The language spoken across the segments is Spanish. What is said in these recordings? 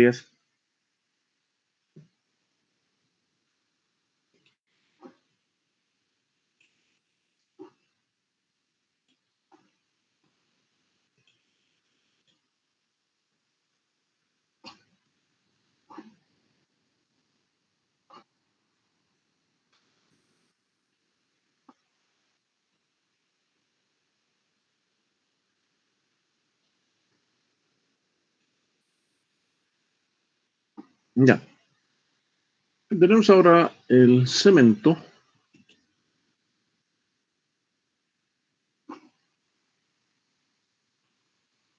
días. Ya. Tenemos ahora el cemento.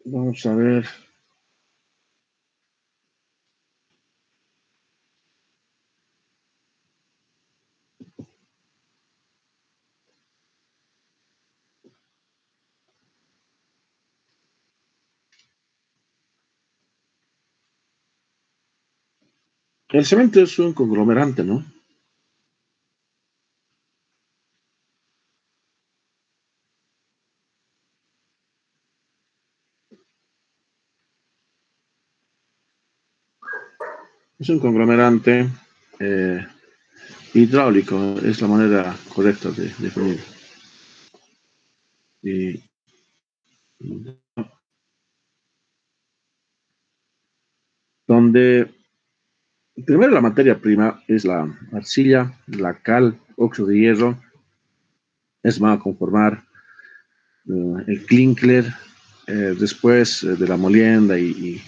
Vamos a ver. El cemento es un conglomerante, ¿no? Es un conglomerante eh, hidráulico, es la manera correcta de definir. Y, donde primero la materia prima es la arcilla, la cal, óxido de hierro, es va a conformar el clinker, después de la molienda y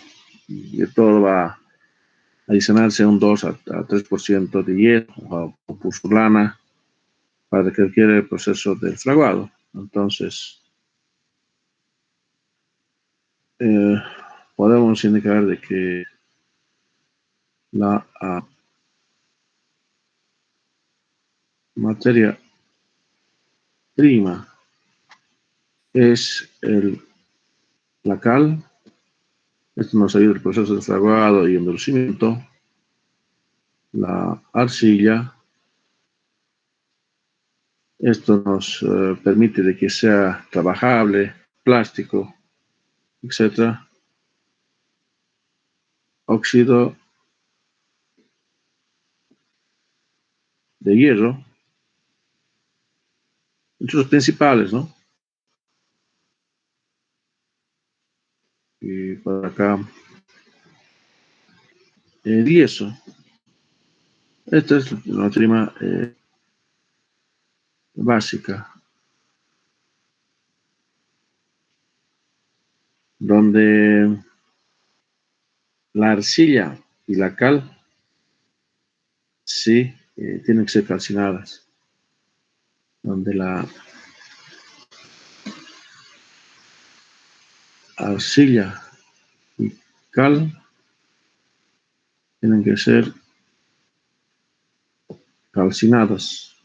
de todo va a adicionarse un 2 a 3% de hierro o pusulana para que requiere el proceso del fraguado. Entonces, eh, podemos indicar de que la materia prima es la cal. Esto nos ayuda el proceso de fraguado y endurecimiento. La arcilla. Esto nos permite de que sea trabajable, plástico, etcétera. Óxido de hierro, entre los principales, ¿no? Y por acá, yeso. Esta es la trima básica, donde la arcilla y la cal sí tienen que ser calcinadas, donde la arcilla y cal tienen que ser calcinadas.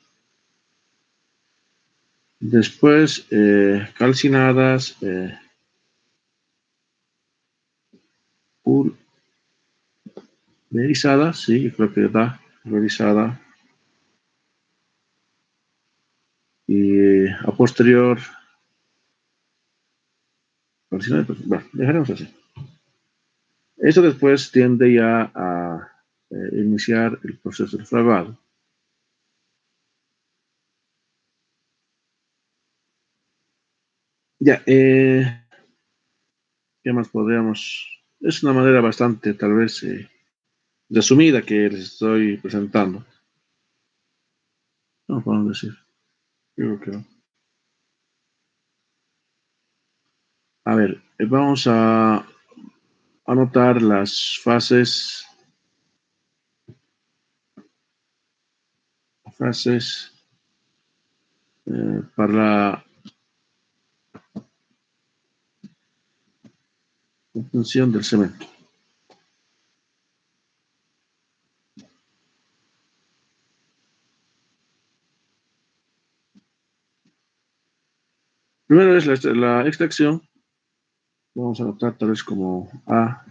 Después, calcinadas, pulverizada, sí, yo creo que da pulverizada. Y a posterior, calcinada, pues, bueno, dejaremos así. Eso después tiende ya a iniciar el proceso de fraguado. Ya, ¿qué más podríamos? Es una manera bastante, tal vez, resumida que les estoy presentando. No podemos decir. Creo que no. A ver, vamos a anotar las fases para la obtención del cemento. Primero es la extracción. Vamos a anotar tal vez como A.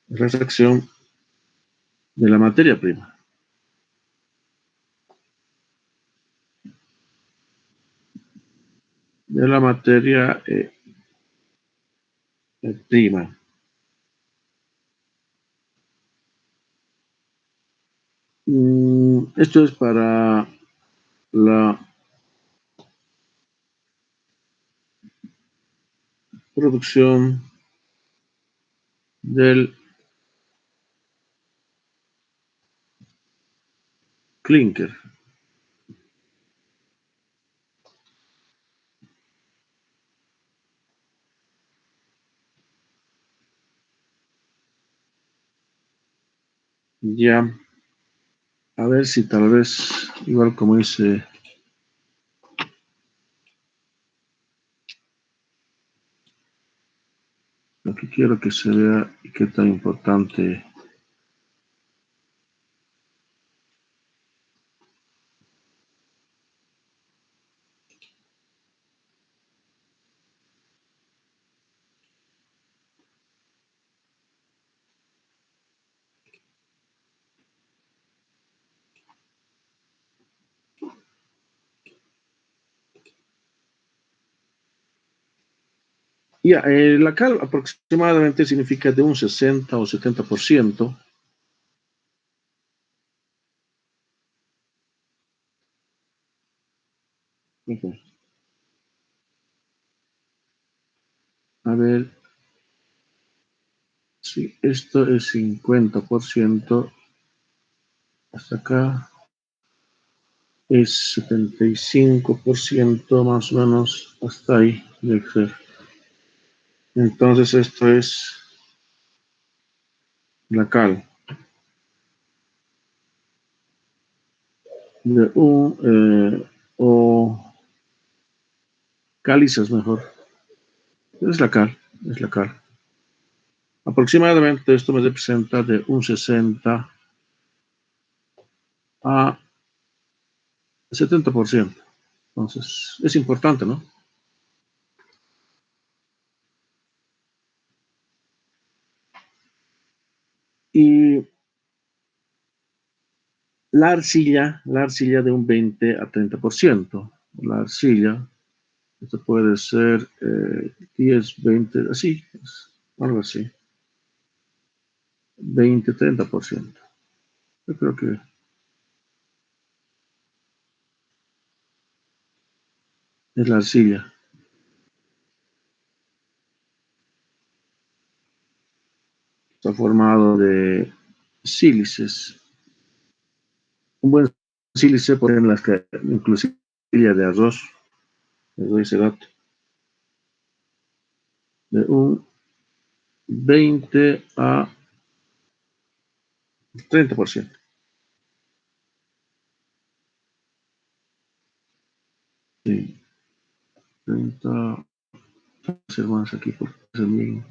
La extracción de la materia prima. de la materia prima. Esto es para la producción del clinker. Ya, a ver si tal vez, igual como dice, lo que quiero que se vea y qué tan importante. Ya, la cal aproximadamente significa de un 60 o 70%. Ujú. A ver, si esto es 50%, hasta acá es 75% más o menos, hasta ahí debe ser. Entonces esto es la cal. De un, o calizas mejor. Es la cal. Aproximadamente esto me representa de un 60 a 70%. Entonces, es importante, ¿no? Y la arcilla de un 20 a 30%. La arcilla, esto puede ser 10, 20, así, algo así. 20, 30%. Yo creo que es la arcilla. Está formado de sílices. Un buen sílice puede en las que inclusive de arroz, le doy ese dato, de un 20 a 30%. Sí, 30, hacer más aquí porque es el mismo.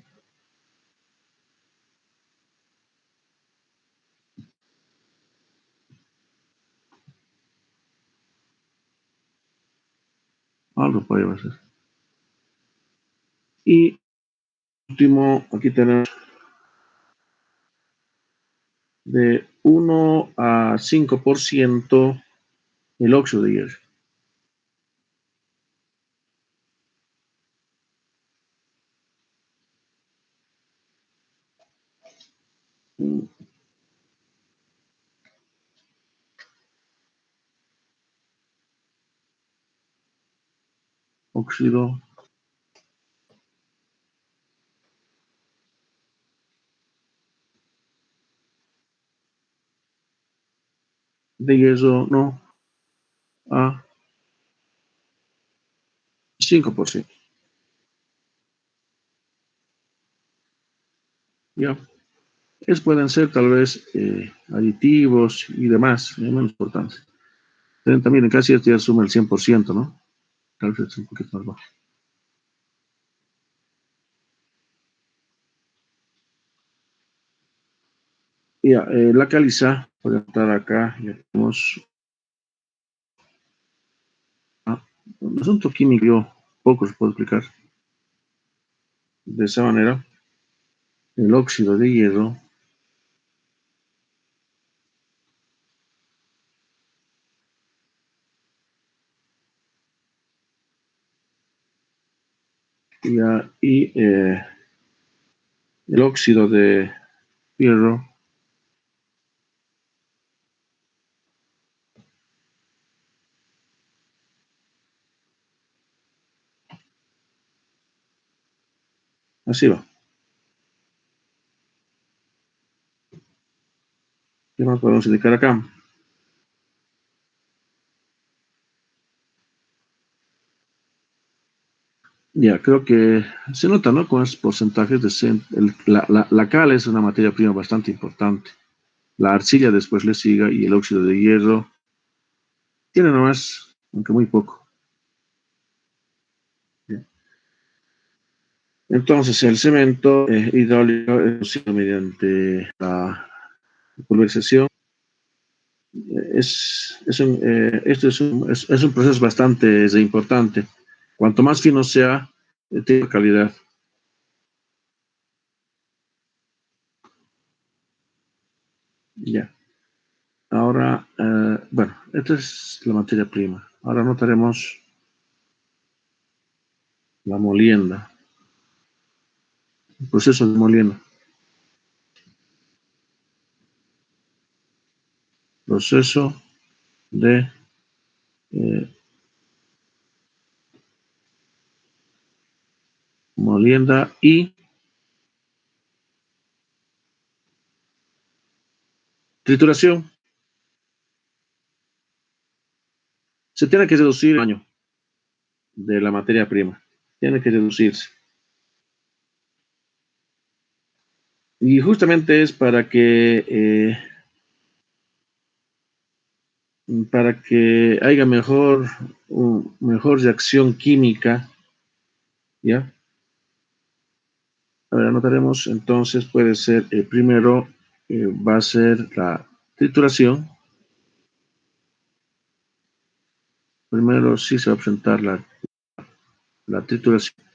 Algo puede ser. Y último, aquí tenemos de 1 a 5% el óxido de hierro. Óxido de hierro, no, a 5%. Ya. Pueden ser tal vez aditivos y demás, de menos importancia. También en casi esto ya suma el 100%, ¿no? Tal vez es un poquito más bajo. Ya, la caliza, voy a estar acá, ya tenemos un asunto químico, yo poco se puede explicar. De esa manera, el óxido de hierro ya, y el óxido de hierro. Así va. ¿Qué más podemos indicar acá? Ya, creo que se nota, ¿no? Con esos porcentajes la cal es una materia prima bastante importante. La arcilla después le siga y el óxido de hierro tiene nomás, aunque muy poco. Ya. Entonces, el cemento hidráulico es producido mediante la pulverización. Esto es un proceso bastante importante. Cuanto más fino sea, tiene calidad. Ya. Ahora, bueno, esta es la materia prima. Ahora notaremos la molienda, el proceso de molienda. Proceso de eh, molienda y trituración. Se tiene que reducir el tamaño de la materia prima. Tiene que reducirse. Y justamente es para que haya mejor reacción química, ¿ya? Ahora anotaremos, entonces puede ser, primero va a ser la trituración. Primero sí se va a presentar la trituración.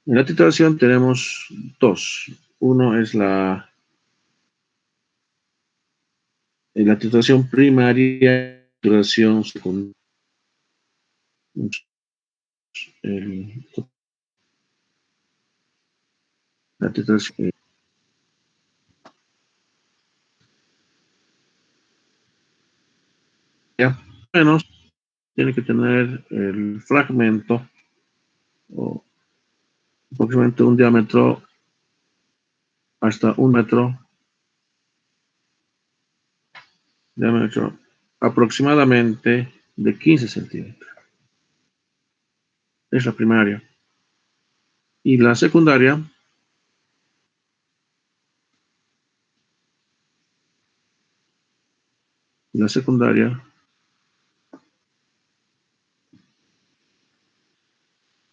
En la trituración tenemos dos. Uno es la trituración primaria, trituración secundaria. El- la trituración, ya, menos tiene que tener el fragmento o aproximadamente un diámetro hasta 1 metro, diámetro aproximadamente de 15 centímetros. Es la primaria. Y la secundaria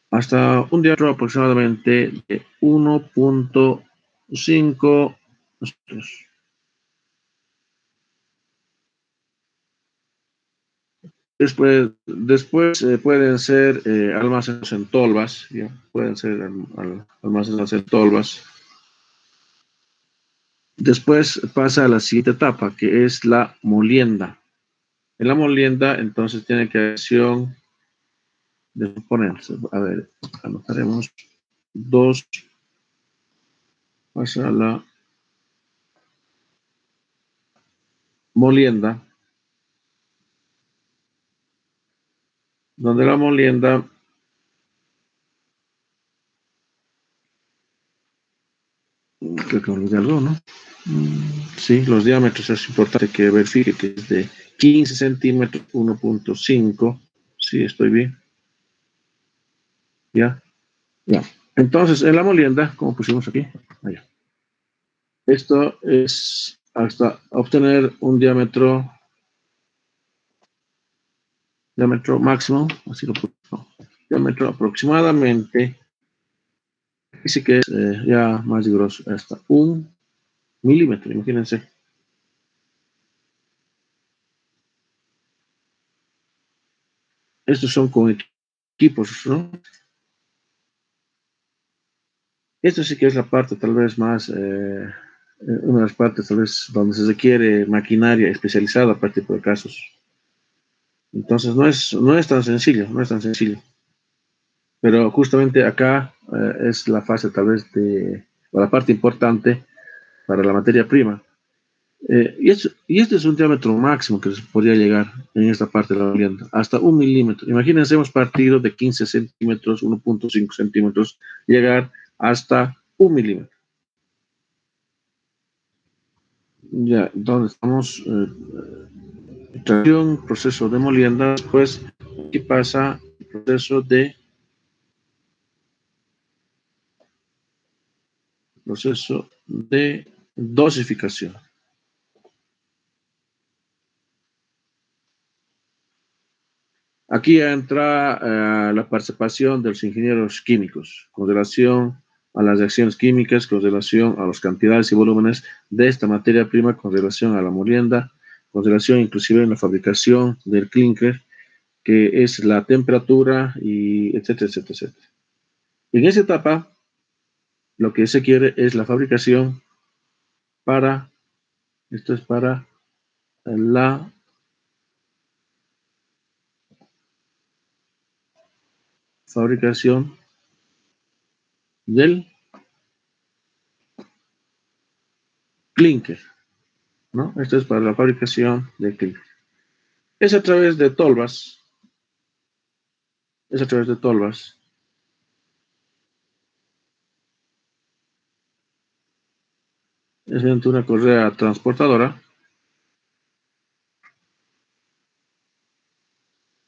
hasta un diámetro aproximadamente de 1,5 metros. Después pueden ser almacenados en tolvas, ¿ya? Pueden ser almacenados en tolvas. Después pasa a la siguiente etapa, que es la molienda. En la molienda, entonces, tiene que haber acción de ponerse. A ver, anotaremos dos. Pasa a la molienda, donde la molienda, creo que olvidé algo, ¿no? Sí, los diámetros es importante que verifique que es de 15 centímetros, 1,5. Sí, estoy bien. Ya, ya. Entonces, en la molienda, como pusimos aquí, allá. Esto es hasta obtener un diámetro máximo, así lo pusimos, diámetro aproximadamente, dice que es ya más grosso, hasta 1 milímetro, imagínense. Estos son con equipos, ¿no? Esto sí que es la parte tal vez más, una de las partes tal vez donde se requiere maquinaria especializada para este tipo de casos. Entonces no es tan sencillo, no es tan sencillo. Pero justamente acá es la fase tal vez o la parte importante para la materia prima. Y este es un diámetro máximo que se podría llegar en esta parte de la molienda, hasta 1 milímetro. Imagínense, hemos partido de 15 centímetros, 1,5 centímetros, llegar hasta 1 milímetro. Ya, entonces estamos, tracción, proceso de molienda, después aquí pasa el proceso de dosificación. Aquí entra la participación de los ingenieros químicos con relación a las reacciones químicas, con relación a las cantidades y volúmenes de esta materia prima, con relación a la molienda, con relación inclusive en la fabricación del clinker, que es la temperatura, y etcétera, etcétera, etcétera. En esa etapa, lo que se quiere es la fabricación para, esto es para la fabricación del clinker, ¿no? Esto es para la fabricación del clinker. Es a través de tolvas, es a través de tolvas. Es mediante una correa transportadora.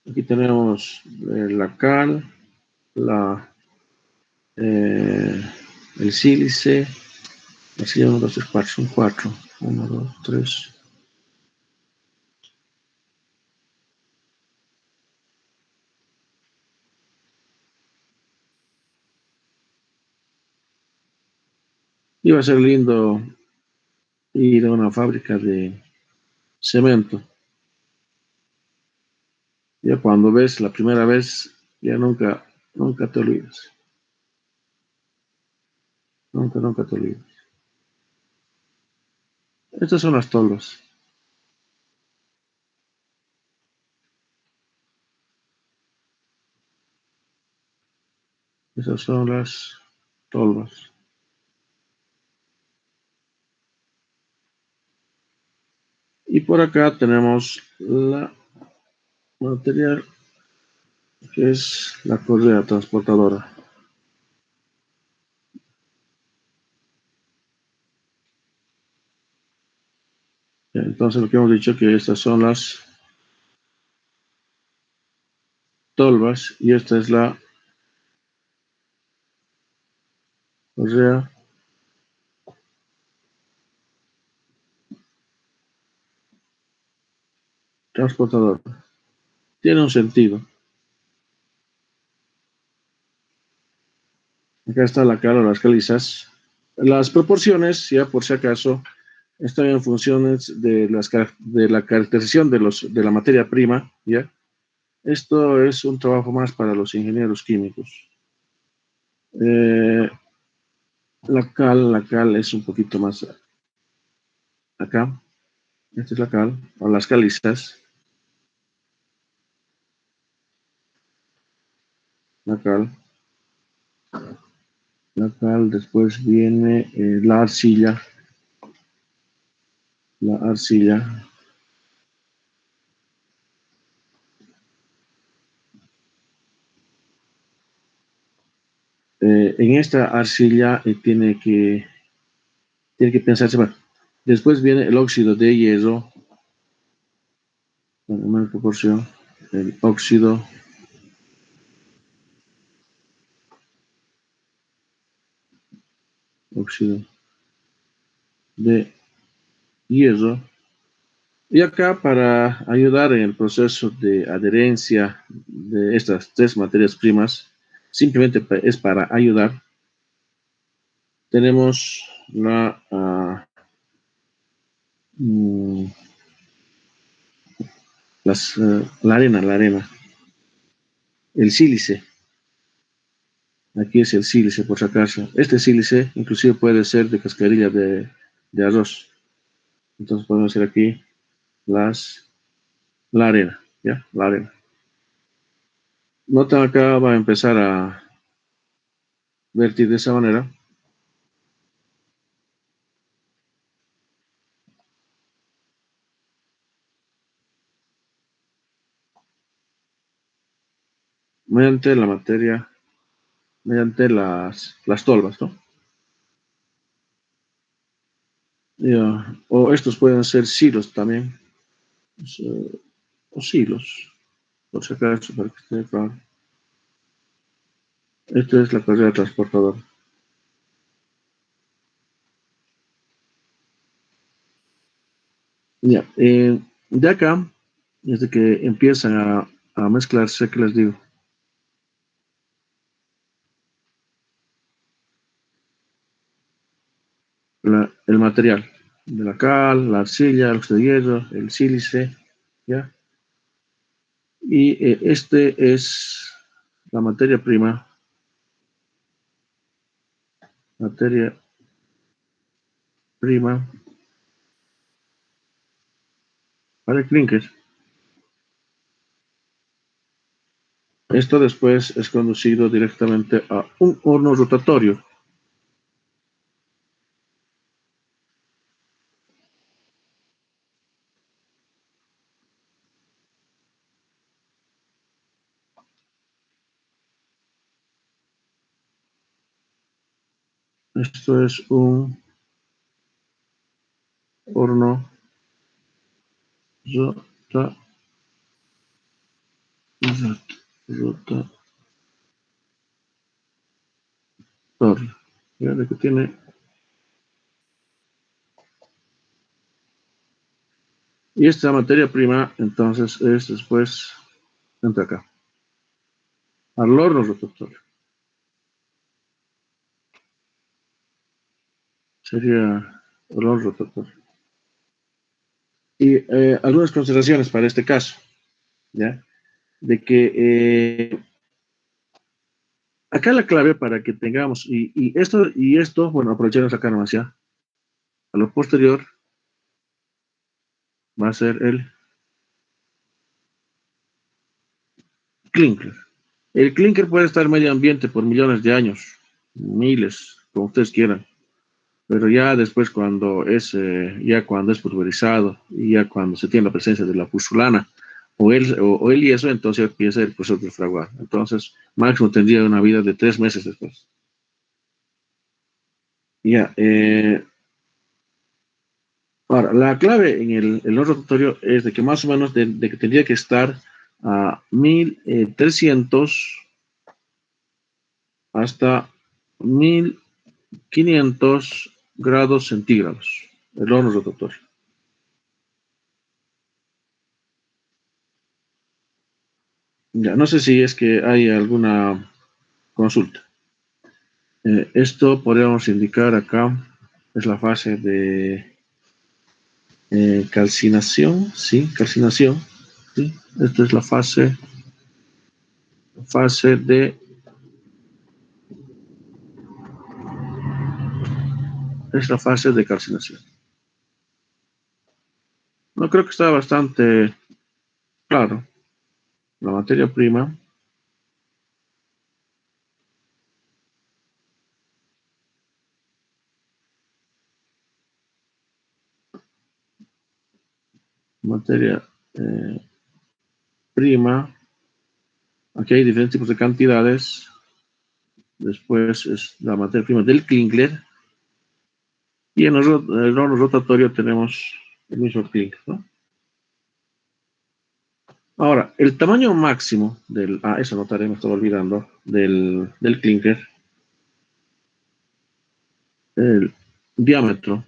Aquí tenemos la cal, la, eh, el sílice. Así, 1, 2, 3, 4, son 4. 1, 2, 3. Iba a ser lindo ir a una fábrica de cemento. Ya cuando ves la primera vez, ya nunca te olvidas. Nunca te olvidas. Estas son las tolvas. Esas son las tolvas. Y por acá tenemos la material que es la correa transportadora. Entonces lo que hemos dicho que estas son las tolvas y esta es la correa transportadora. Tiene un sentido. Acá está la cara, las calizas. Las proporciones, ya por si acaso, están en funciones de la caracterización de la materia prima, ¿ya? Esto es un trabajo más para los ingenieros químicos. Eh, la cal es un poquito más acá. Esta es la cal, o las calizas. La cal. La cal, después viene la arcilla. La arcilla. En esta arcilla tiene que pensarse, bueno, después viene el óxido de hierro, en menor proporción, el óxido de hierro. Y acá para ayudar en el proceso de adherencia de estas tres materias primas, simplemente es para ayudar, tenemos mm, la arena, el sílice. Aquí es el sílice, por si acaso. Este sílice inclusive puede ser de cascarilla de arroz. Entonces podemos hacer aquí la arena, ¿ya? La arena. Nota acá va a empezar vertir de esa manera. Mediante la materia, mediante las tolvas, ¿no? Ya, o estos pueden ser silos también, o sea, o silos, por si acaso, para que esté claro. Esta es la carrera transportadora. Ya, de acá, desde que empiezan a mezclarse, ¿qué les digo? El material de la cal, la arcilla, el óxido de hierro, el sílice, ¿ya? Y este es la materia prima para el clinker. Esto después es conducido directamente a un horno rotatorio. Esto es un horno rota- rotatorio. ¿Ya? De que tiene. Y esta materia prima, entonces, es después, entra acá, al horno rotatorio. Sería el horno rotatorio. Y algunas consideraciones para este caso, ¿ya? De que acá la clave para que tengamos, y esto, bueno, aprovechar sacar más ya. A lo posterior va a ser el clinker. El clinker puede estar en medio ambiente por millones de años, miles, como ustedes quieran, pero ya después ya cuando es pulverizado y ya cuando se tiene la presencia de la puzzolana o el yeso, entonces empieza el proceso de fraguar. Entonces, máximo tendría una vida de 3 meses después. Ya, ahora, la clave en el no rotatorio es de que más o menos de que tendría que estar a 1300 hasta 1500 grados centígrados, el horno rotatorio. Ya, no sé si es que hay alguna consulta. Esto podríamos indicar acá, es la fase de calcinación, sí, calcinación, sí. Esta es la fase es la fase de calcinación. No creo que está bastante claro. La materia eh, prima, aquí hay diferentes tipos de cantidades. Después es la materia prima del Klingler. Y en el horno rotatorio tenemos el mismo Klingler, ¿no? Ahora, el tamaño máximo eso notaré, me estaba olvidando, del clinker, el diámetro,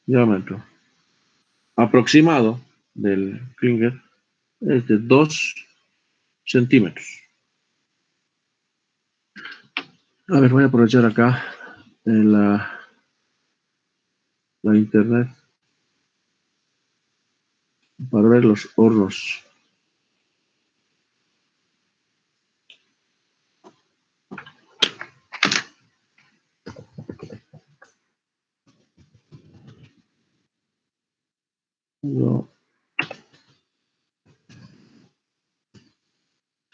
diámetro aproximado del clinker es de 2 centímetros. A ver, voy a aprovechar acá la internet para ver los hornos.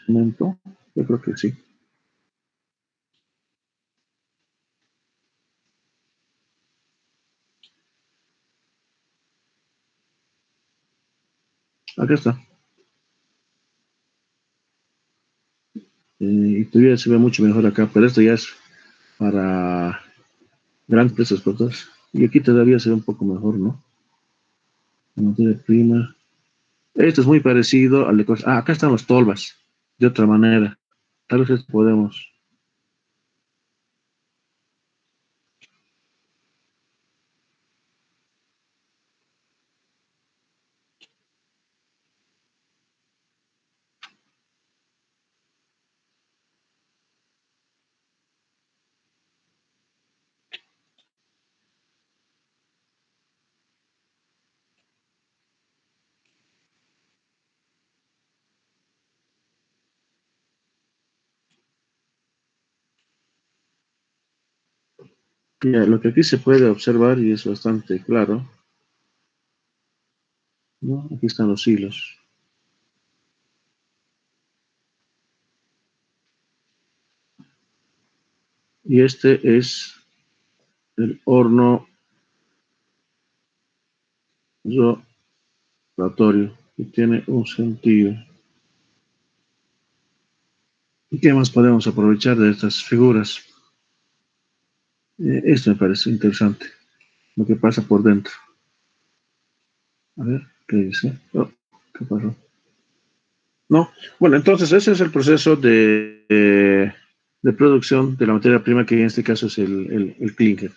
Cemento. Yo creo que sí. Acá está. Y todavía se ve mucho mejor acá, pero esto ya es para grandes presas cortas. Y aquí todavía se ve un poco mejor, ¿no? La materia prima. Esto es muy parecido al de cosas. Ah, acá están los tolvas, de otra manera. Tal vez esto podemos. Ya, lo que aquí se puede observar y es bastante claro, ¿no? Aquí están los hilos. Y este es el horno rotatorio, que tiene un sentido. ¿Y qué más podemos aprovechar de estas figuras? Esto me parece interesante, lo que pasa por dentro. A ver, ¿qué dice? Oh, ¿qué pasó? No, bueno, entonces ese es el proceso de producción de la materia prima, que en este caso es el clinker.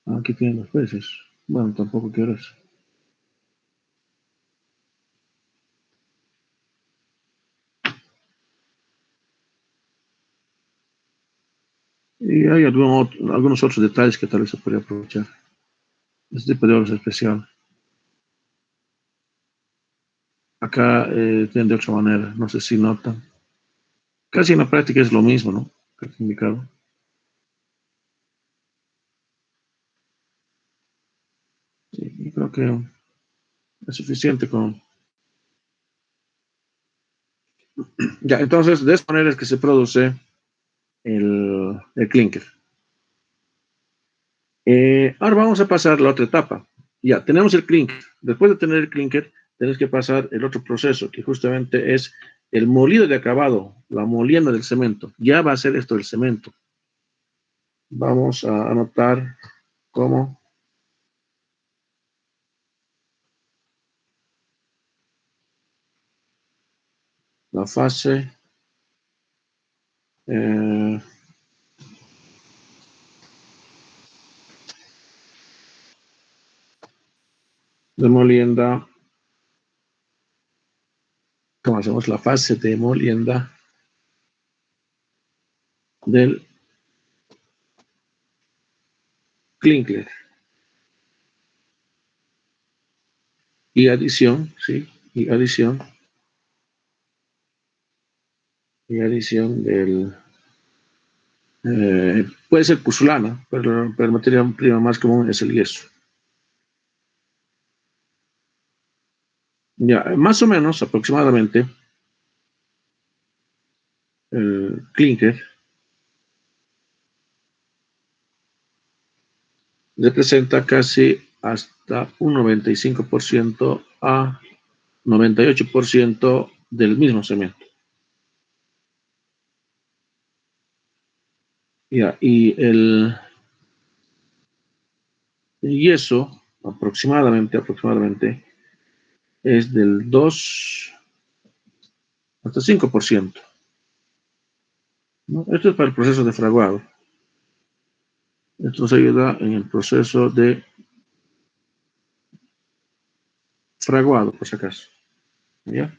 Ah, aquí tienen los precios. Bueno, tampoco quiero eso. Y hay algunos otros detalles que tal vez se podría aprovechar. Este tipo de oro es especial. Acá tienen de otra manera, no sé si notan. Casi en la práctica es lo mismo, ¿no? Que el indicado. Sí, yo creo que es suficiente con... Ya, entonces, de esta manera es que se produce el clinker. Ahora vamos a pasar a la otra etapa. Ya, tenemos el clinker. Después de tener el clinker, tenemos que pasar el otro proceso, que justamente es el molido de acabado, la molienda del cemento. Ya va a ser esto el cemento. Vamos a anotar cómo la fase eh, de molienda, ¿cómo hacemos? La fase de molienda del clinker y adición, ¿sí? Y adición del, puede ser pusulana, pero la materia prima más común es el yeso. Ya, más o menos, aproximadamente, el clinker representa casi hasta un 95% a 98% del mismo cemento. Ya, y el yeso, aproximadamente, es del 2 hasta 5%. ¿No? Esto es para el proceso de fraguado. Esto nos ayuda en el proceso de fraguado, por si acaso. ¿Ya?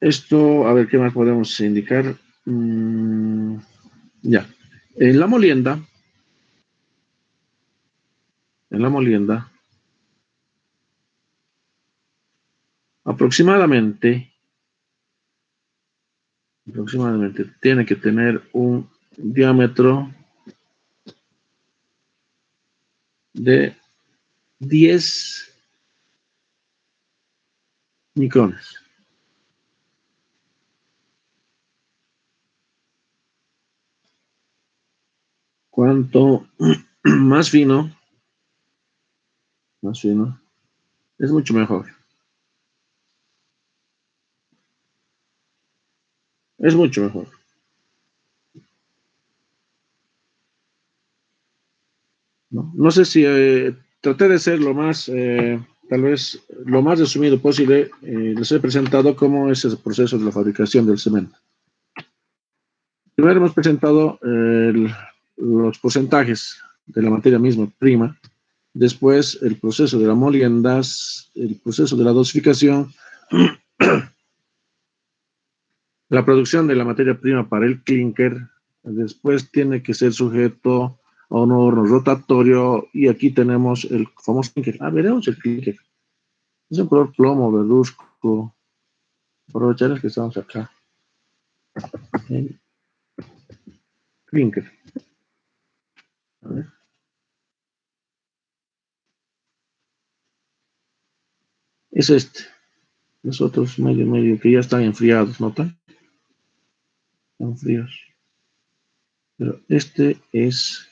Esto, a ver, ¿qué más podemos indicar? Ya. En la molienda, en la molienda, aproximadamente, aproximadamente tiene que tener un diámetro de 10 micrones. Cuanto más fino, es mucho mejor. Es mucho mejor. No, no sé si traté de ser lo más, tal vez, lo más resumido posible. Les he presentado cómo es el proceso de la fabricación del cemento. Primero hemos presentado los porcentajes de la materia misma prima, después el proceso de la molienda, el proceso de la dosificación, la producción de la materia prima para el clinker, después tiene que ser sujeto a un horno rotatorio y aquí tenemos el famoso clinker. Ah, veremos el clinker. Es un color plomo, verduzco. Aprovechar que estamos acá. El clinker. A ver. Es este. Los otros medio, que ya están enfriados, ¿notan? Están fríos. Pero este es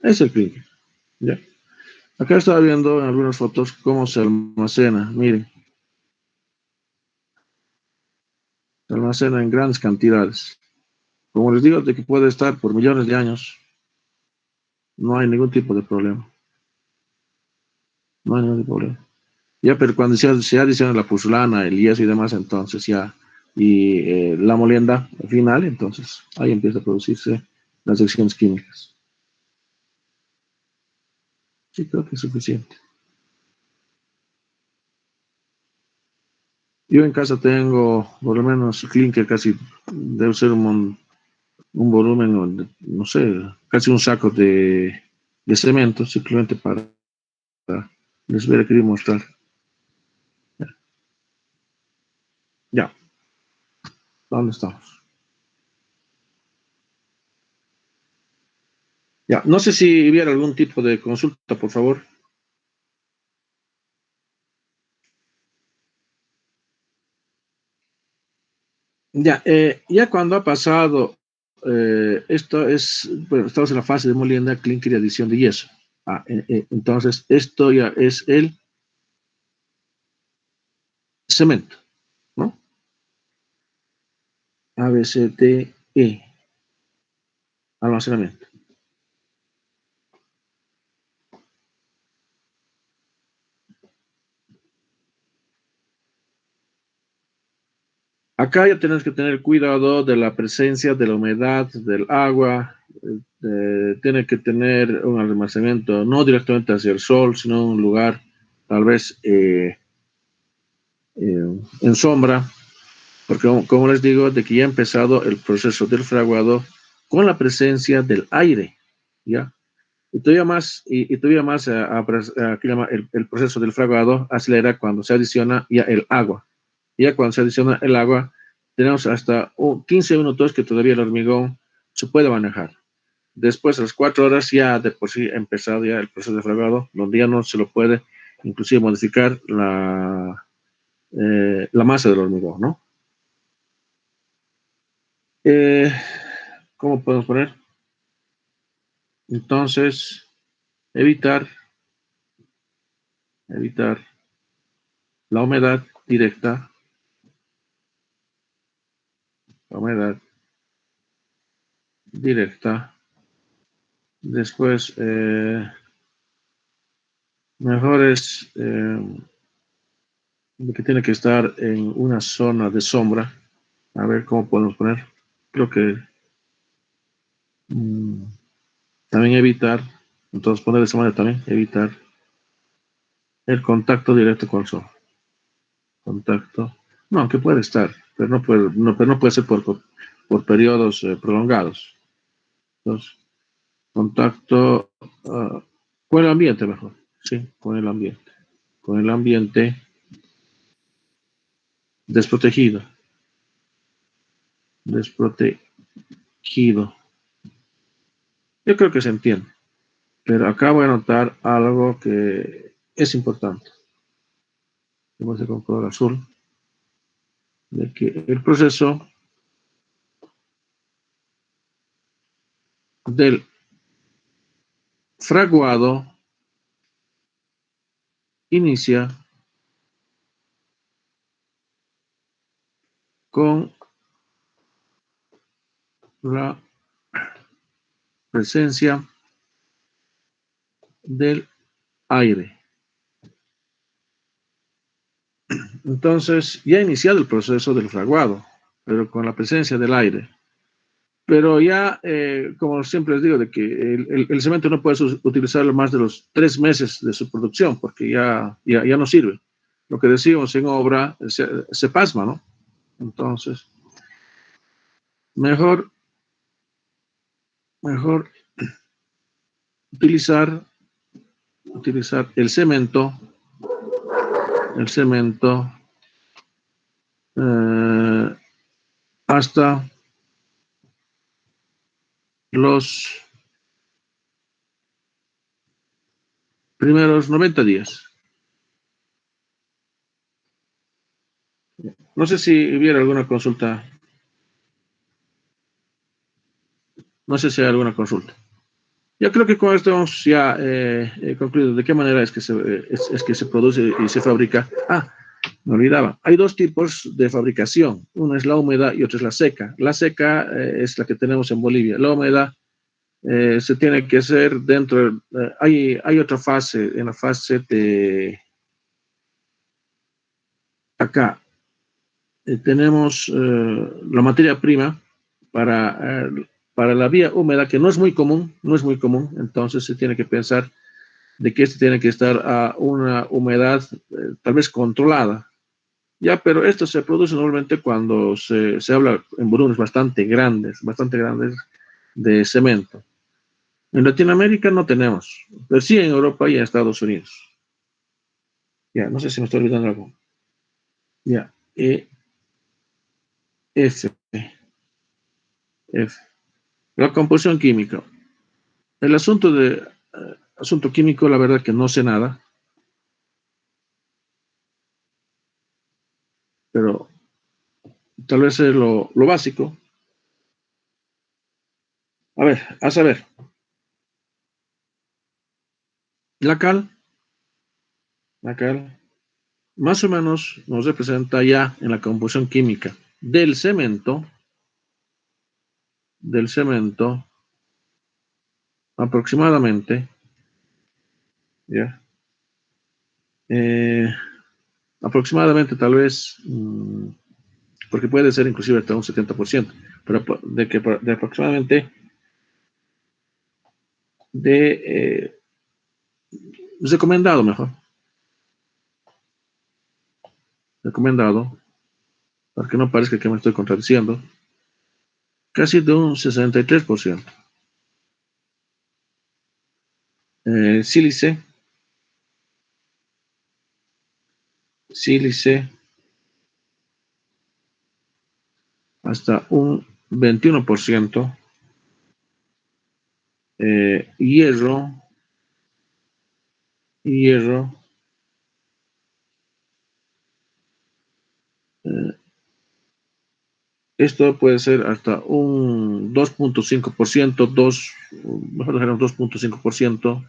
el clinker. Ya. Acá estaba viendo en algunas fotos cómo se almacena. Miren, se almacena en grandes cantidades. Como les digo, de que puede estar por millones de años, no hay ningún tipo de problema. No hay ningún problema. Ya, pero cuando se adiciona la pusulana, el yeso y demás, entonces ya, y la molienda al final, entonces ahí empieza a producirse las reacciones químicas. Sí, creo que es suficiente. Yo en casa tengo, por lo menos, clinker casi, debe ser un volumen, no sé, casi un saco de cemento, simplemente para les hubiera querido mostrar. Ya, ¿dónde estamos? Ya, no sé si hubiera algún tipo de consulta, por favor. Ya, ya cuando ha pasado, esto es, bueno, estamos en la fase de molienda, clinker y adición de yeso. Entonces, esto ya es el cemento, ¿no? A, B, C, D, E, almacenamiento. Acá ya tenemos que tener cuidado de la presencia de la humedad, del agua, tiene que tener un almacenamiento no directamente hacia el sol, sino un lugar tal vez en sombra, porque como les digo, de que ya ha empezado el proceso del fraguado con la presencia del aire, ¿ya? Y todavía más el proceso del fraguado acelera cuando se adiciona ya el agua. Ya cuando se adiciona el agua, tenemos hasta 15 minutos que todavía el hormigón se puede manejar. Después, a las 4 horas, ya de por sí ha empezado ya el proceso de fraguado, donde ya no se lo puede inclusive modificar la masa del hormigón, ¿no? Eh, ¿Cómo podemos poner? Entonces, evitar, evitar la humedad directa, la humedad directa. Después, mejor es que tiene que estar en una zona de sombra. A ver cómo podemos poner. Creo que mm, también evitar, entonces poner de esa manera también, evitar el contacto directo con el sol. Contacto. No, aunque puede estar, pero no puede ser por periodos prolongados. Entonces, contacto con el ambiente mejor, sí, con el ambiente. Con el ambiente desprotegido, desprotegido. Yo creo que se entiende, pero acá voy a anotar algo que es importante. Vamos a con color azul, de que el proceso del fraguado inicia con la presencia del aire. Entonces, ya ha iniciado el proceso del fraguado, pero con la presencia del aire. Pero ya, como siempre les digo, de que el cemento no puede utilizarlo más de los 3 meses de su producción, porque ya no sirve. Lo que decimos en obra se pasma, ¿no? Entonces, mejor, mejor utilizar el cemento eh, hasta los primeros 90 días. No sé si hubiera alguna consulta. No sé si hay alguna consulta. Yo creo que con esto hemos ya concluido de qué manera es que se produce y se fabrica. Ah, me olvidaba. Hay dos tipos de fabricación. Una es la húmeda y otra es la seca. La seca es la que tenemos en Bolivia. La húmeda se tiene que hacer dentro. Hay otra fase, en la fase de acá. Tenemos la materia prima para la vía húmeda, que no es muy común, no es muy común. Entonces se tiene que pensar de que este tiene que estar a una humedad tal vez controlada. Ya, pero esto se produce normalmente cuando se habla en volúmenes bastante grandes de cemento. En Latinoamérica no tenemos, pero sí en Europa y en Estados Unidos. Ya, no sé si me estoy olvidando algo. Ya, F, F. La composición química. El asunto químico, la verdad que no sé nada, pero tal vez es lo básico. A ver, a saber, la cal, la cal, más o menos nos representa ya en la composición química del cemento, aproximadamente, ya, eh, aproximadamente tal vez, porque puede ser inclusive hasta un 70%, pero de aproximadamente de recomendado mejor, recomendado, para que no parezca que me estoy contradiciendo, casi de un 63%. Sílice, sílice hasta un 21%, hierro, hierro, eh, esto puede ser hasta un 2.5%, mejor dejar un 2.5%,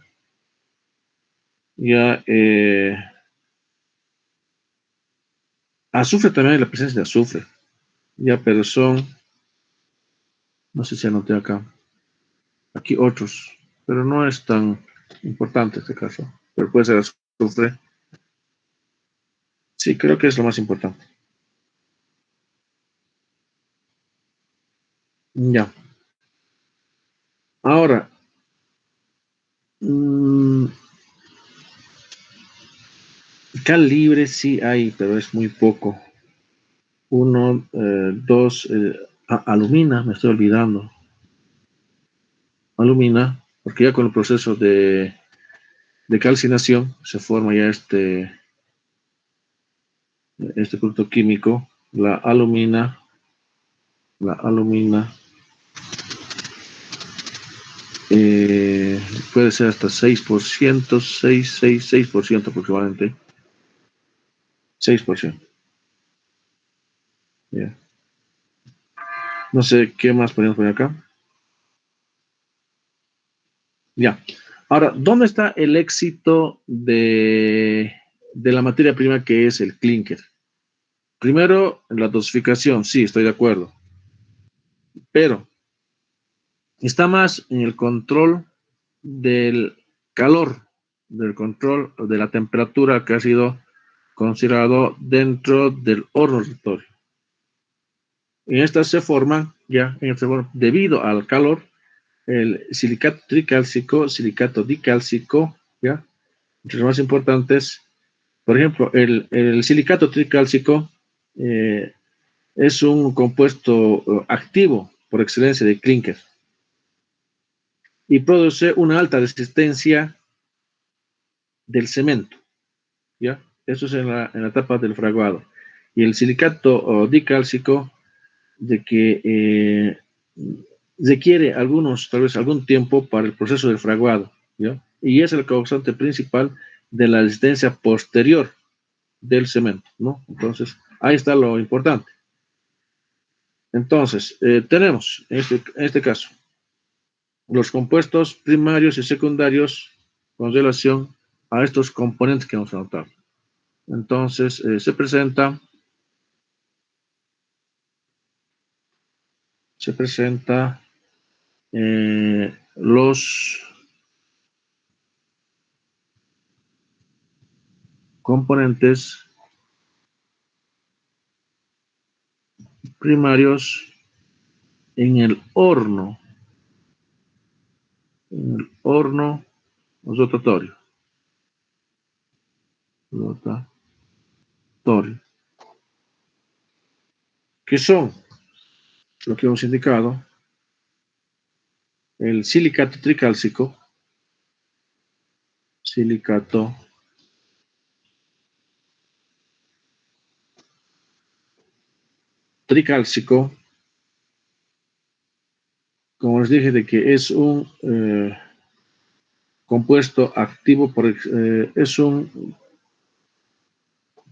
ya, azufre también hay la presencia de azufre, ya, pero son, no sé si anoté acá, aquí otros, pero no es tan importante este caso, pero puede ser azufre, sí, creo que es lo más importante. Ya, ahora, mmm, cal libre sí hay, pero es muy poco. Uno, dos, alumina, me estoy olvidando. alumina, porque ya con el proceso de calcinación se forma ya este producto químico, la alumina eh, puede ser hasta 6%, 6% aproximadamente, 6%. Yeah. No sé qué más podemos poner acá. Ya. Ahora, ¿dónde está el éxito de la materia prima que es el clinker? Primero, en la dosificación, sí, estoy de acuerdo, pero está más en el control del calor, del control de la temperatura que ha sido considerado dentro del horno rotatorio. En esta se forman, debido al calor, el silicato tricálcico, silicato dicálcico, ¿ya? Entre los más importantes, por ejemplo, el silicato tricálcico eh, es un compuesto activo por excelencia de clinker y produce una alta resistencia del cemento, ¿ya? Eso es en la etapa del fraguado. Y el silicato dicálcico, de que requiere tal vez algún tiempo para el proceso del fraguado, ¿ya? Y es el causante principal de la resistencia posterior del cemento, ¿no? Entonces, ahí está lo importante. Entonces, tenemos en este caso los compuestos primarios y secundarios con relación a estos componentes que vamos a notar. Entonces, se presenta los componentes primarios en el horno rotatorio, rotatorio, que son lo que hemos indicado, el silicato tricálcico, como les dije, de que es un compuesto activo, es un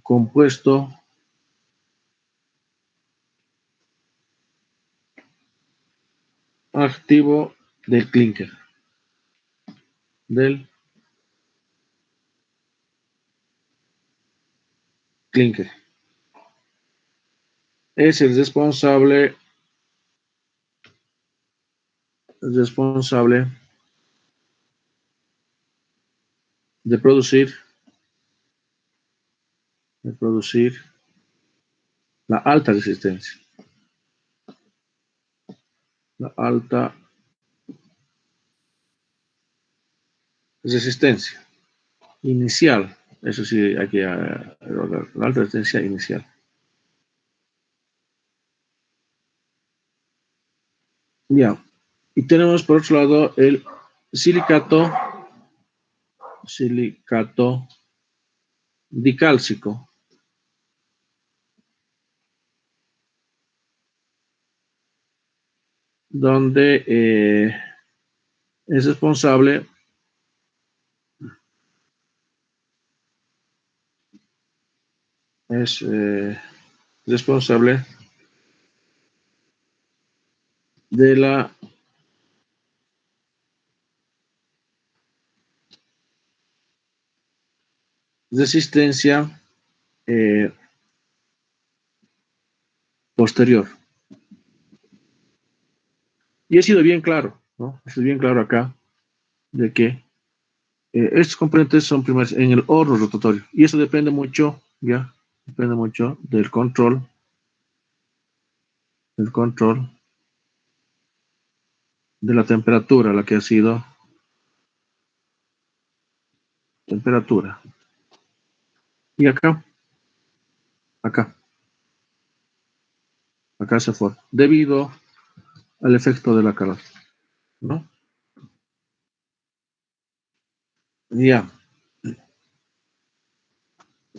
compuesto activo del clinker, del clinker. Es el responsable de producir la alta resistencia, la alta resistencia inicial. Eso sí, hay que recordar, la alta resistencia inicial. Ya. Y tenemos por otro lado el silicato dicálcico, donde es responsable de la resistencia eh, posterior. Y he sido bien claro, ¿no? He sido bien claro acá de que estos componentes son primarios en el horno rotatorio. Y eso depende mucho, ya, depende mucho del control de la temperatura, la que ha sido temperatura. Y acá, acá se forma, debido al efecto de la calor, ¿no? Ya,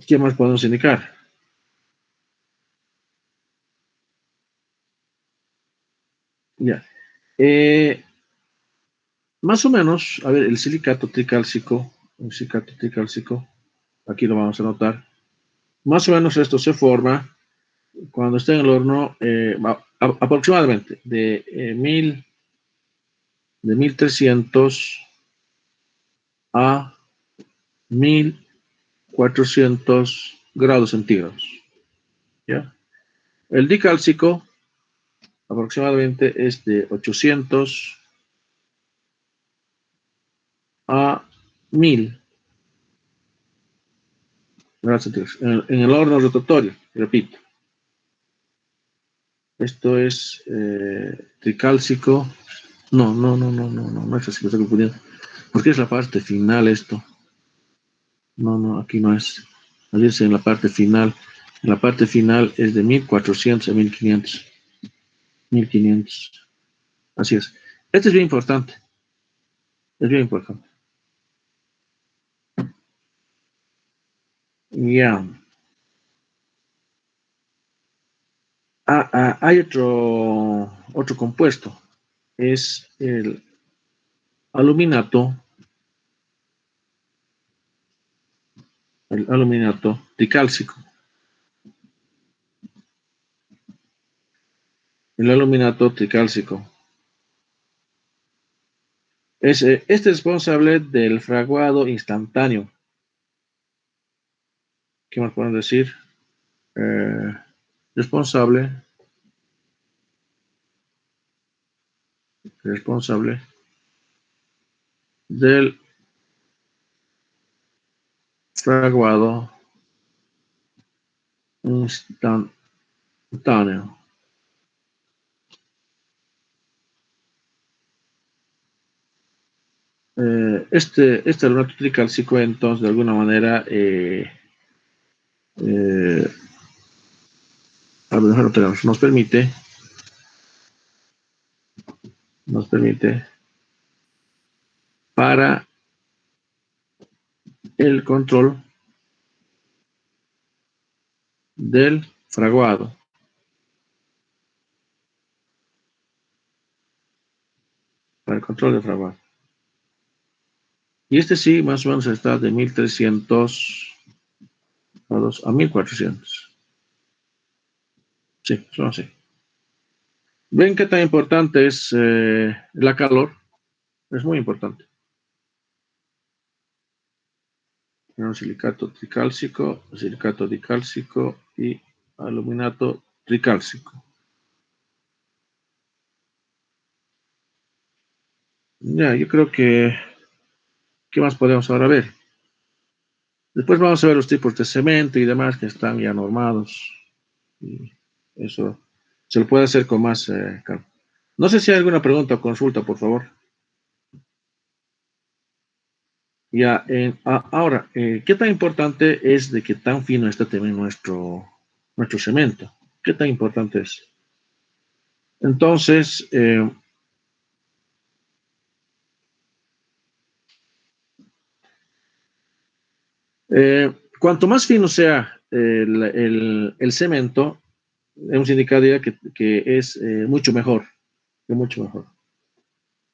¿qué más podemos indicar? Ya. Eh, Más o menos, a ver, el silicato tricálcico, aquí lo vamos a notar. Más o menos esto se forma cuando está en el horno aproximadamente de 1300 a 1400 grados centígrados. ¿Ya? El dicálcico aproximadamente es de 800 a 1000 grados centígrados en el horno rotatorio, repito. Esto es tricálcico. No, no, no, no, no, no, no es así, me estoy confundiendo. Porque es la parte final esto. No, no, aquí no es. Así es en la parte final. En la parte final es de 1400 a 1500. 1500. Así es. Este es bien importante. Es bien importante. Ya. Hay otro compuesto. Es el aluminato. El aluminato tricálcico. El aluminato tricálcico. Este es responsable del fraguado instantáneo. ¿Qué más pueden decir? Eh, responsable, responsable del fraguado instantáneo. Este aluminato tricálcico, entonces, de alguna manera, eh, a lo mejor lo tenemos, nos permite para el control del fraguado. Para el control del fraguado. Y este sí, más o menos está de 1300 a 1400. Sí, son así. ¿Ven qué tan importante es la calor? Es muy importante. Tenemos silicato dicálcico y aluminato tricálcico. Ya, yo creo que, ¿qué más podemos ahora ver? Después vamos a ver los tipos de cemento y demás que están ya normados. Y eso se lo puede hacer con más calma. No sé si hay alguna pregunta o consulta, por favor. Ya, ahora, ¿qué tan importante es de que tan fino está también nuestro cemento? ¿Qué tan importante es? Entonces, cuanto más fino sea el cemento, hemos indicado ya que es mucho mejor.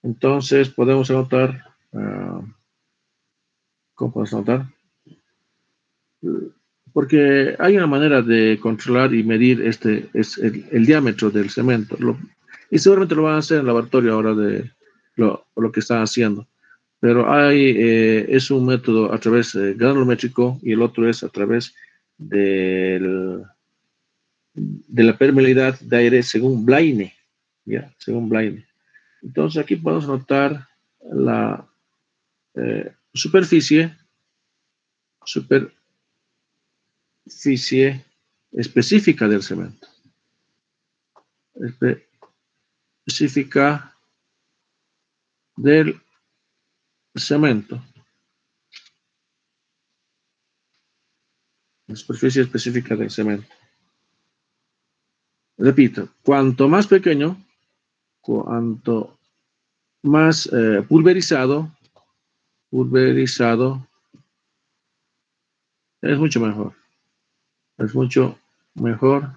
Entonces, podemos anotar, ¿cómo podemos anotar? Porque hay una manera de controlar y medir es el diámetro del cemento. Y seguramente lo van a hacer en el laboratorio ahora de lo que están haciendo. Pero es un método a través granulométrico y el otro es a través del, de la permeabilidad de aire según Blaine. ¿Ya? Según Blaine. Entonces aquí podemos notar la superficie específica del cemento. Específica del cemento. La superficie específica del cemento. Repito, cuanto más pequeño, cuanto más pulverizado pulverizado es mucho mejor. Es mucho mejor.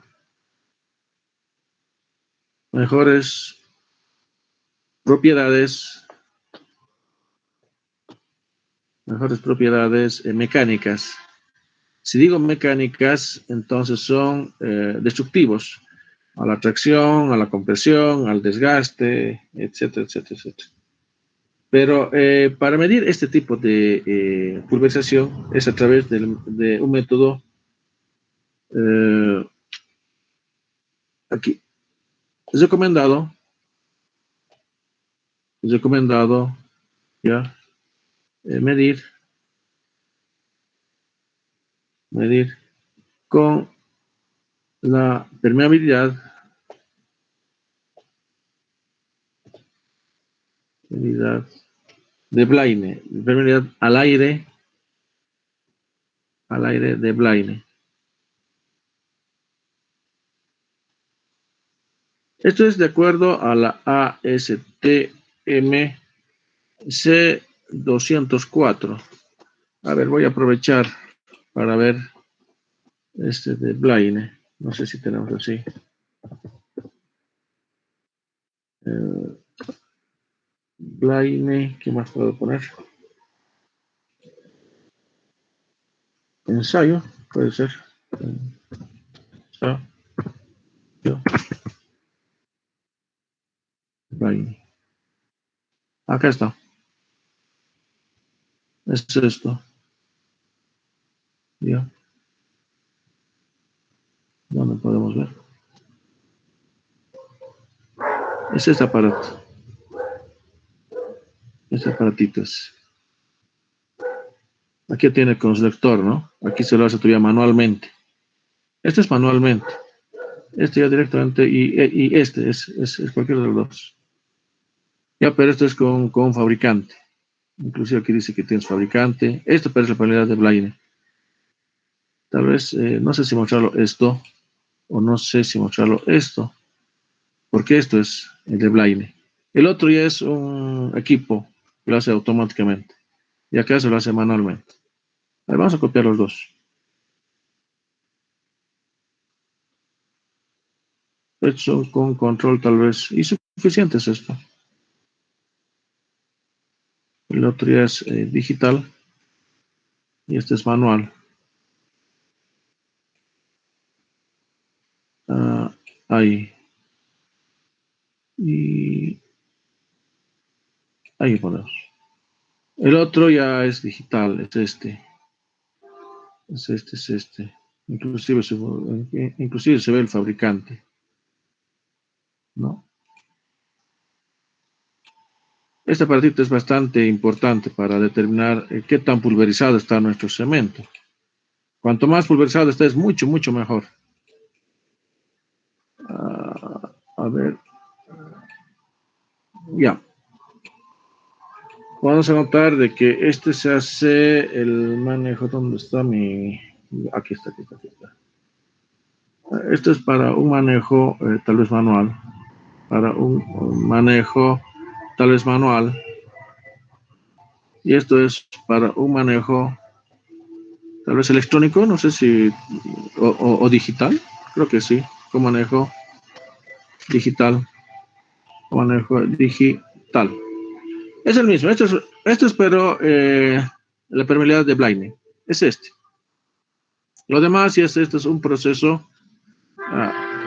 Mejores propiedades. Mejores propiedades mecánicas. Si digo mecánicas, entonces son destructivos a la tracción, a la compresión, al desgaste, etcétera, etcétera, etcétera. Pero para medir este tipo de pulverización es a través de un método aquí. Es recomendado ya medir con la permeabilidad de Blaine, permeabilidad al aire de Blaine. Esto es de acuerdo a la ASTM C204. A ver, voy a aprovechar para ver este de Blaine. No sé si tenemos así. Blaine, ¿qué más puedo poner? Ensayo, puede ser. Ensayo. Blaine. Acá está. Es esto. Ya. ¿Dónde podemos ver? Es este aparato. Este aparatito es. Aquí tiene con su lector, ¿no? Aquí se lo hace todavía manualmente. Este es manualmente. Este ya directamente y este es cualquiera de los dos. Ya, pero esto es con fabricante. Inclusive aquí dice que tienes fabricante. Esto pero es la calidad de Blaine. Tal vez, no sé si mostrarlo esto o no sé si mostrarlo esto, porque esto es el de Blaine. El otro ya es un equipo que lo hace automáticamente. Y acá se lo hace manualmente. A ver, vamos a copiar los dos. Hecho con control tal vez. Y suficiente es esto. El otro ya es digital y este es manual. Ahí. Y ahí ponemos. El otro ya es digital, es este. Es este. Inclusive se ve el fabricante, ¿no? Este aparatito es bastante importante para determinar qué tan pulverizado está nuestro cemento. Cuanto más pulverizado está, es mucho, mucho mejor. A ver. Ya. Vamos a notar de que este se hace el manejo. ¿Dónde está mi...? Aquí está, aquí está, aquí está. Esto es para un manejo tal vez manual. Para un manejo tal vez manual. Y esto es para un manejo tal vez electrónico, no sé si, o digital, creo que sí, con manejo digital, con manejo digital. Es el mismo, esto es pero la permeabilidad de Blaine, es este. Lo demás, si esto es un proceso,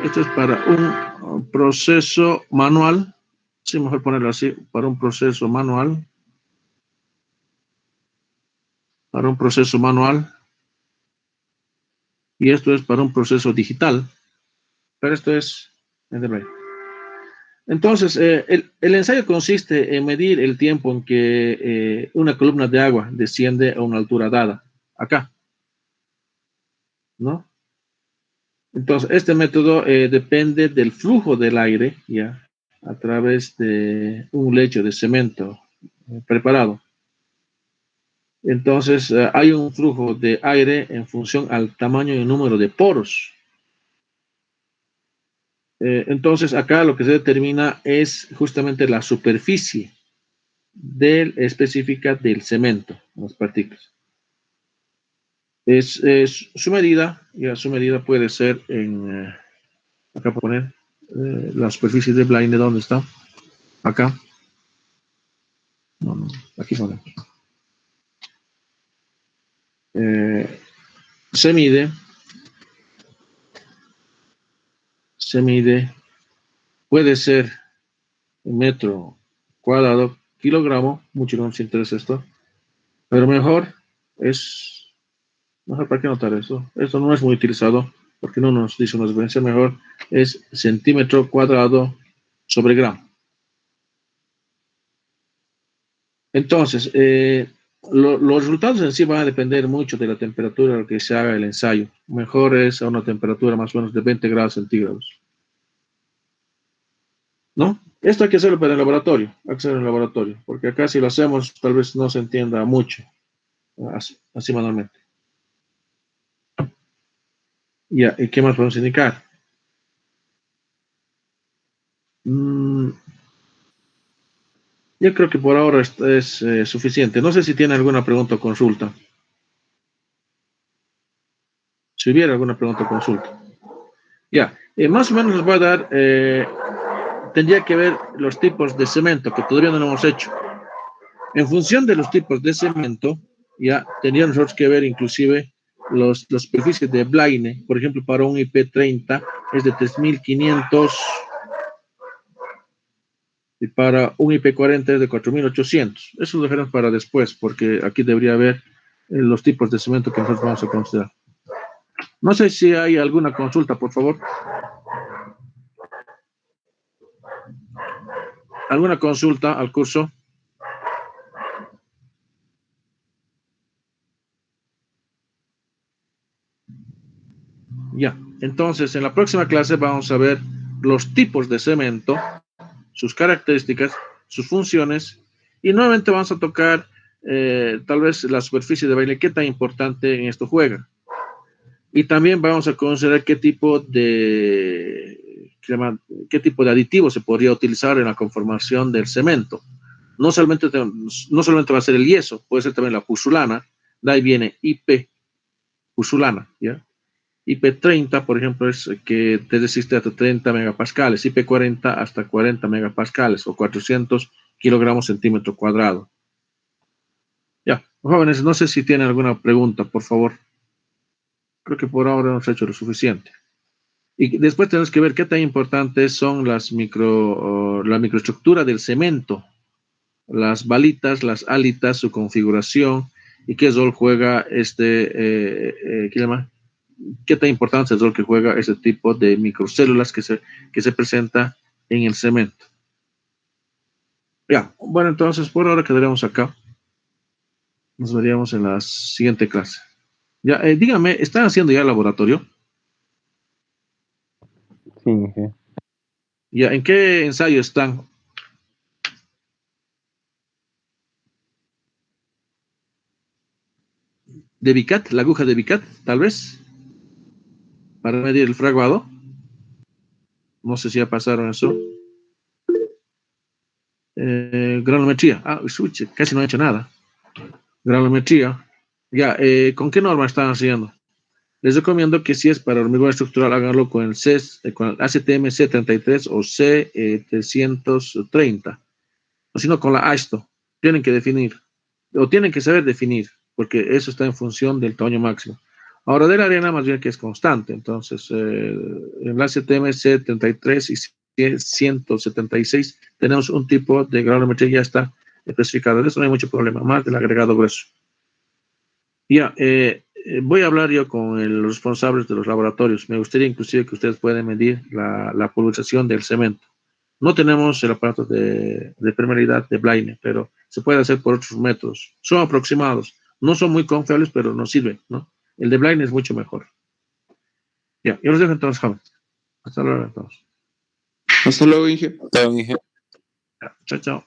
esto es para un proceso manual, sí, mejor ponerlo así, para un proceso manual, y esto es para un proceso digital, pero esto es de Blaine. Entonces, el ensayo consiste en medir el tiempo en que una columna de agua desciende a una altura dada, acá, ¿no? Entonces, este método depende del flujo del aire, ya, a través de un lecho de cemento preparado. Entonces, hay un flujo de aire en función al tamaño y número de poros. Entonces, acá lo que se determina es justamente la superficie. específica del cemento, las partículas. Es su medida, ya su medida puede ser en, acá puedo poner la superficie de Blaine, ¿dónde está? Acá. No, aquí ponemos. Se mide, puede ser metro cuadrado, kilogramo, mucho no nos interesa esto, pero mejor para qué anotar esto. Esto no es muy utilizado porque no nos dice una diferencia, mejor es centímetro cuadrado sobre gramo. Entonces, los resultados en sí van a depender mucho de la temperatura a la que se haga el ensayo. Mejor es a una temperatura más o menos de 20 grados centígrados. ¿No? Esto hay que hacerlo para el laboratorio, hay que hacerlo en el laboratorio, porque acá si lo hacemos tal vez no se entienda mucho, así manualmente. Ya, ¿y qué más podemos indicar? Yo creo que por ahora es suficiente. No sé si tiene alguna pregunta o consulta. Si hubiera alguna pregunta o consulta. Ya, más o menos les voy a dar, tendría que ver los tipos de cemento que todavía no lo hemos hecho. En función de los tipos de cemento, ya tendríamos nosotros que ver inclusive los superficies de Blaine, por ejemplo, para un IP30 es de 3.500 y para un IP40 es de 4.800. Eso lo dejaremos para después, porque aquí debería haber los tipos de cemento que nosotros vamos a considerar. No sé si hay alguna consulta, por favor. ¿Alguna consulta al curso? Ya, entonces en la próxima clase vamos a ver los tipos de cemento, sus características, sus funciones, y nuevamente vamos a tocar tal vez la superficie de baile, qué tan importante en esto juega. Y también vamos a considerar qué tipo de aditivo se podría utilizar en la conformación del cemento. No solamente va a ser el yeso, puede ser también la pusulana, de ahí viene IP, pusulana, ¿ya? IP30, por ejemplo, es que te resiste hasta 30 megapascales, IP40 hasta 40 megapascales o 400 kilogramos centímetro cuadrado. Ya, jóvenes, no sé si tienen alguna pregunta, por favor. Creo que por ahora hemos hecho lo suficiente. Y después tenemos que ver qué tan importantes son la microestructura del cemento, las balitas, las alitas, su configuración y qué rol juega ¿qué llama? ¿Qué tan importante es el rol que juega ese tipo de microcélulas que se presenta en el cemento? Ya, bueno, entonces por ahora quedaremos acá. Nos veríamos en la siguiente clase. Ya, dígame, ¿están haciendo ya el laboratorio? Sí, Inge. Ya, ¿en qué ensayo están? ¿De Vicat? ¿La aguja de Vicat, tal vez? Para medir el fraguado. No sé si ya pasaron eso. Granulometría. Ah, switch, casi no he hecho nada. Granulometría. Ya, ¿con qué norma están haciendo? Les recomiendo que si es para hormigón estructural, háganlo con el con el ASTM C33 o C330. O si no, con la ASTO. Tienen que definir, o tienen que saber definir, porque eso está en función del tamaño máximo. Ahora, de la arena, más bien que es constante. Entonces, en el ASTM C33 y 176 tenemos un tipo de granulometría que ya está especificado. De eso no hay mucho problema, más del agregado grueso. Ya, voy a hablar yo con los responsables de los laboratorios. Me gustaría inclusive que ustedes puedan medir la pulverización del cemento. No tenemos el aparato de permeabilidad de Blaine, pero se puede hacer por otros métodos. Son aproximados. No son muy confiables, pero nos sirven, ¿no? El de Blaine es mucho mejor. Ya, yo los dejo entonces, jóvenes. Hasta luego entonces. Hasta luego, Inge. Hasta luego, Inge. Ya, chao, chao.